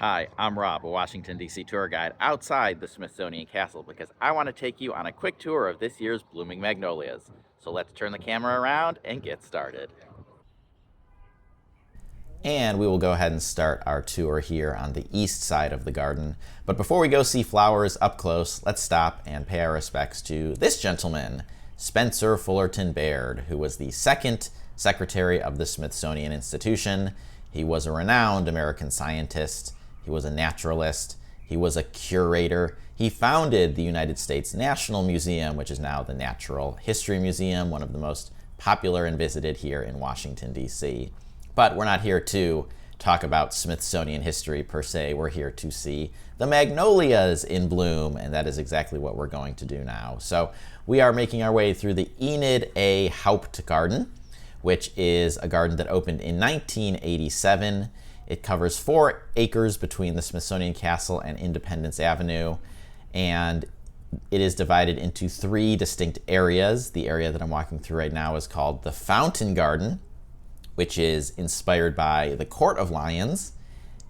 Hi, I'm Rob, a Washington, D.C. tour guide outside the Smithsonian Castle because I want to take you on a quick tour of this year's blooming magnolias. So let's turn the camera around and get started. And we will go ahead and start our tour here on the east side of the garden. But before we go see flowers up close, let's stop and pay our respects to this gentleman, Spencer Fullerton Baird, who was the second secretary of the Smithsonian Institution. He was a renowned American scientist. He was a naturalist. He was a curator. He founded the United States National Museum, which is now the Natural History Museum, one of the most popular and visited here in Washington, D.C. But we're not here to talk about Smithsonian history per se. We're here to see the magnolias in bloom, and that is exactly what we're going to do now. So we are making our way through the Enid A. Haupt Garden, which is a garden that opened in 1987. It covers 4 acres between the Smithsonian Castle and Independence Avenue, and it is divided into 3 distinct areas. The area that I'm walking through right now is called the Fountain Garden, which is inspired by the Court of Lions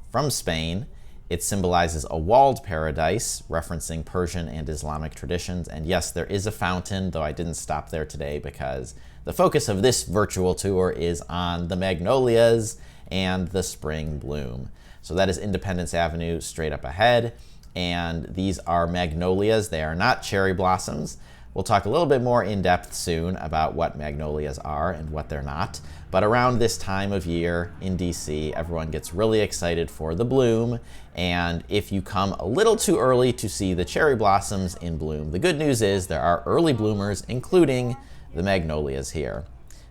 from Spain. It symbolizes a walled paradise, referencing Persian and Islamic traditions. And yes, there is a fountain, though I didn't stop there today because the focus of this virtual tour is on the magnolias and the spring bloom. So that is Independence Avenue straight up ahead. And these are magnolias. They are not cherry blossoms. We'll talk a little bit more in depth soon about what magnolias are and what they're not. But around this time of year in DC, everyone gets really excited for the bloom. And if you come a little too early to see the cherry blossoms in bloom, the good news is there are early bloomers, including the magnolias here.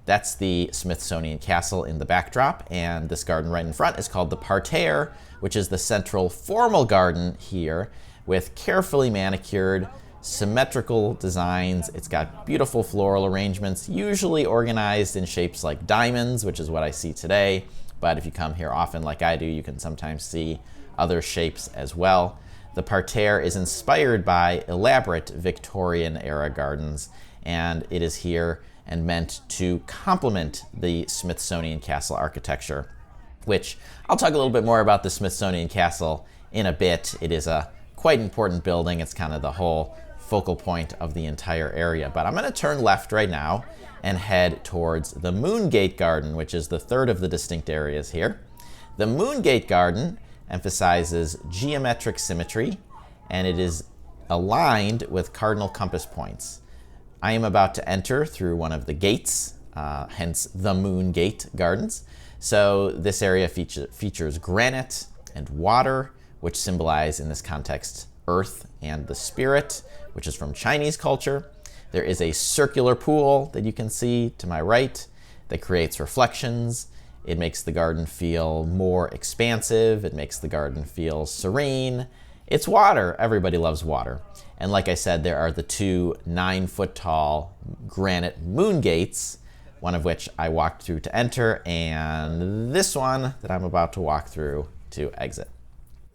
That's the Smithsonian Castle in the backdrop, and this garden right in front is called the Parterre, which is the central formal garden here with carefully manicured symmetrical designs. It's got beautiful floral arrangements, usually organized in shapes like diamonds, which is what I see today. But if you come here often like I do, you can sometimes see other shapes as well. The Parterre is inspired by elaborate Victorian era gardens, and it is here and meant to complement the Smithsonian Castle architecture, which I'll talk a little bit more about the Smithsonian Castle in a bit. It is a quite important building. It's kind of the whole focal point of the entire area. But I'm going to turn left right now and head towards the Moongate Garden, which is the third of the distinct areas here. The Moongate Garden emphasizes geometric symmetry, and it is aligned with cardinal compass points. I am about to enter through one of the gates, hence the Moongate Gardens. So this area features granite and water, which symbolize in this context earth and the spirit, which is from Chinese culture. There is a circular pool that you can see to my right that creates reflections. It makes the garden feel more expansive. It makes the garden feel serene. It's water. Everybody loves water. And like I said, there are the 2 9-foot-tall granite moon gates, one of which I walked through to enter, and this one that I'm about to walk through to exit.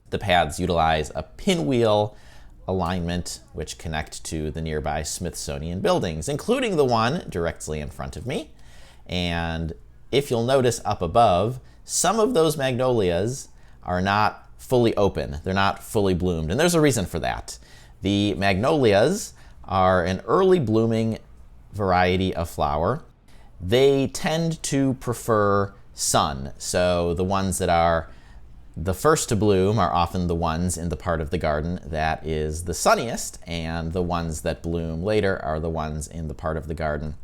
The paths utilize a pinwheel alignment which connect to the nearby Smithsonian buildings, including the one directly in front of me. And if you'll notice up above, some of those magnolias are not fully open. They're not fully bloomed, and there's a reason for that. The magnolias are an early blooming variety of flower. They tend to prefer sun, so the ones that are the first to bloom are often the ones in the part of the garden that is the sunniest, and the ones that bloom later are the ones in the part of the garden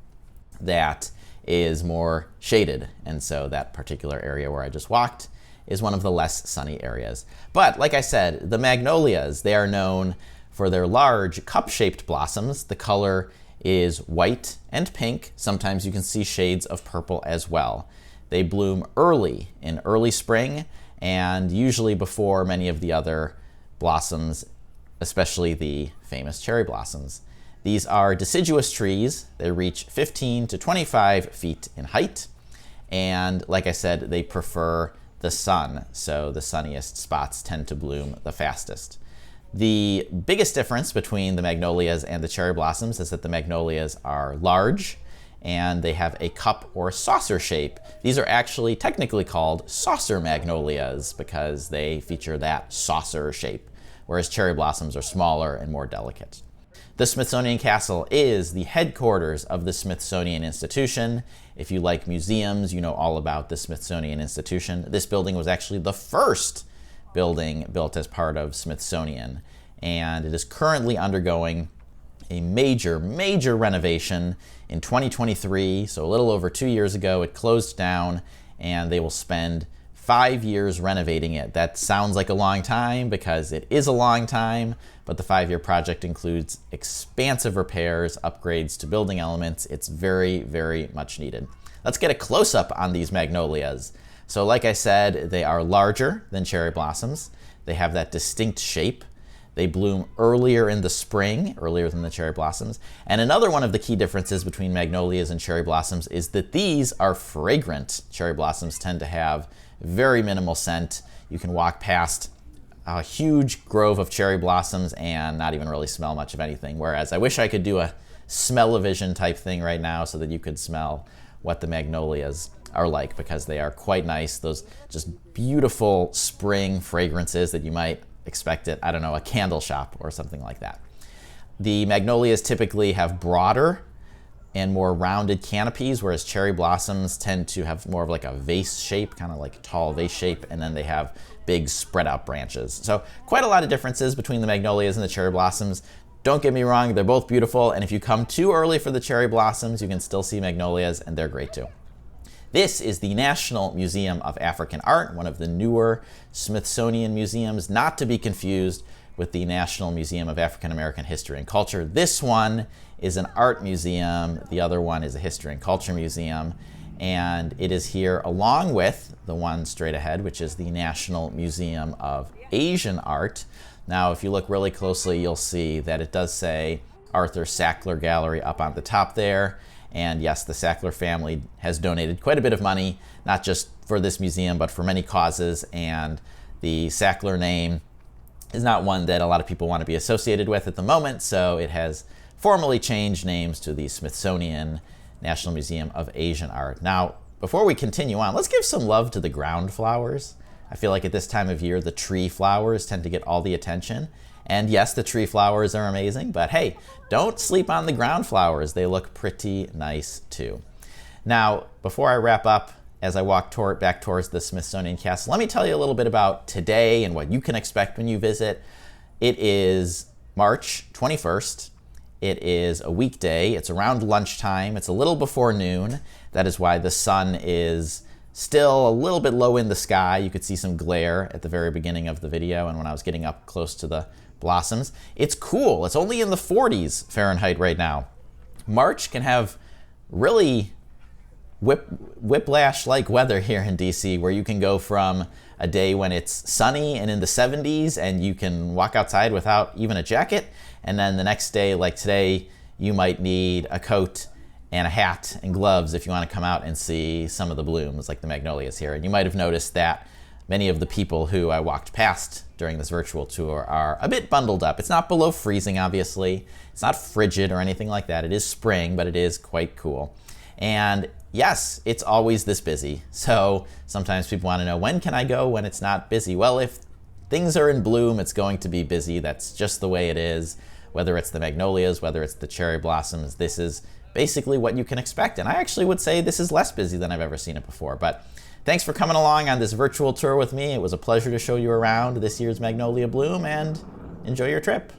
that is more shaded. And so that particular area where I just walked is one of the less sunny areas. But like I said, the magnolias, they are known for their large cup-shaped blossoms. The color is white and pink. Sometimes you can see shades of purple as well. They bloom early in early spring, and usually before many of the other blossoms, especially the famous cherry blossoms. These are deciduous trees. They reach 15 to 25 feet in height, and like I said, they prefer the sun, so the sunniest spots tend to bloom the fastest. The biggest difference between the magnolias and the cherry blossoms is that the magnolias are large and they have a cup or saucer shape. These are actually technically called Saucer Magnolias because they feature that saucer shape, whereas cherry blossoms are smaller and more delicate. The Smithsonian Castle is the headquarters of the Smithsonian Institution. If you like museums, you know all about the Smithsonian Institution. This building was actually the first building built as part of Smithsonian, and it is currently undergoing a major renovation in 2023. So a little over 2 years ago, it closed down, and they will spend 5 years renovating it. That sounds like a long time because it is a long time, but the 5-year project includes expansive repairs, upgrades to building elements. It's very much needed. Let's get a close-up on these magnolias. So like I said, they are larger than cherry blossoms. They have that distinct shape. They bloom earlier in the spring, earlier than the cherry blossoms. And another one of the key differences between magnolias and cherry blossoms is that these are fragrant. Cherry blossoms tend to have very minimal scent. You can walk past a huge grove of cherry blossoms and not even really smell much of anything. Whereas I wish I could do a smell-o-vision type thing right now so that you could smell what the magnolias are like, because they are quite nice. Those just beautiful spring fragrances that you might expect at, I don't know, a candle shop or something like that. The magnolias typically have broader and more rounded canopies, whereas cherry blossoms tend to have more of like a vase shape, kind of like a tall vase shape, and then they have big spread out branches. So quite a lot of differences between the magnolias and the cherry blossoms. Don't get me wrong, they're both beautiful, and if you come too early for the cherry blossoms, you can still see magnolias, and they're great too. This is the National Museum of African Art, one of the newer Smithsonian museums, not to be confused with the National Museum of African American History and Culture. This one is an art museum. The other one is a history and culture museum. And it is here along with the one straight ahead, which is the National Museum of Asian Art. Now, if you look really closely, you'll see that it does say Arthur Sackler Gallery up on the top there. And yes, the Sackler family has donated quite a bit of money, not just for this museum, but for many causes. And the Sackler name is not one that a lot of people want to be associated with at the moment, so it has formally changed names to the Smithsonian National Museum of Asian Art. Now, before we continue on, let's give some love to the ground flowers. I feel like at this time of year, the tree flowers tend to get all the attention. And yes, the tree flowers are amazing, but hey, don't sleep on the ground flowers. They look pretty nice too. Now, before I wrap up, as I walk back towards the Smithsonian Castle, let me tell you a little bit about today and what you can expect when you visit. It is March 21st. It is a weekday. It's around lunchtime. It's a little before noon. That is why the sun is still a little bit low in the sky. You could see some glare at the very beginning of the video and when I was getting up close to the blossoms. It's cool. It's only in the 40s Fahrenheit right now. March can have really whiplash-like weather here in DC, where you can go from a day when it's sunny and in the 70s and you can walk outside without even a jacket, and then the next day, like today, you might need a coat and a hat and gloves if you want to come out and see some of the blooms like the magnolias here. And you might have noticed that many of the people who I walked past during this virtual tour are a bit bundled up. It's not below freezing, obviously. It's not frigid or anything like that. It is spring, but it is quite cool. And yes, it's always this busy. So sometimes people want to know, when can I go when it's not busy? Well, if things are in bloom, it's going to be busy. That's just the way it is. Whether it's the magnolias, whether it's the cherry blossoms, this is basically what you can expect. And I actually would say this is less busy than I've ever seen it before. But thanks for coming along on this virtual tour with me. It was a pleasure to show you around this year's magnolia bloom, and enjoy your trip.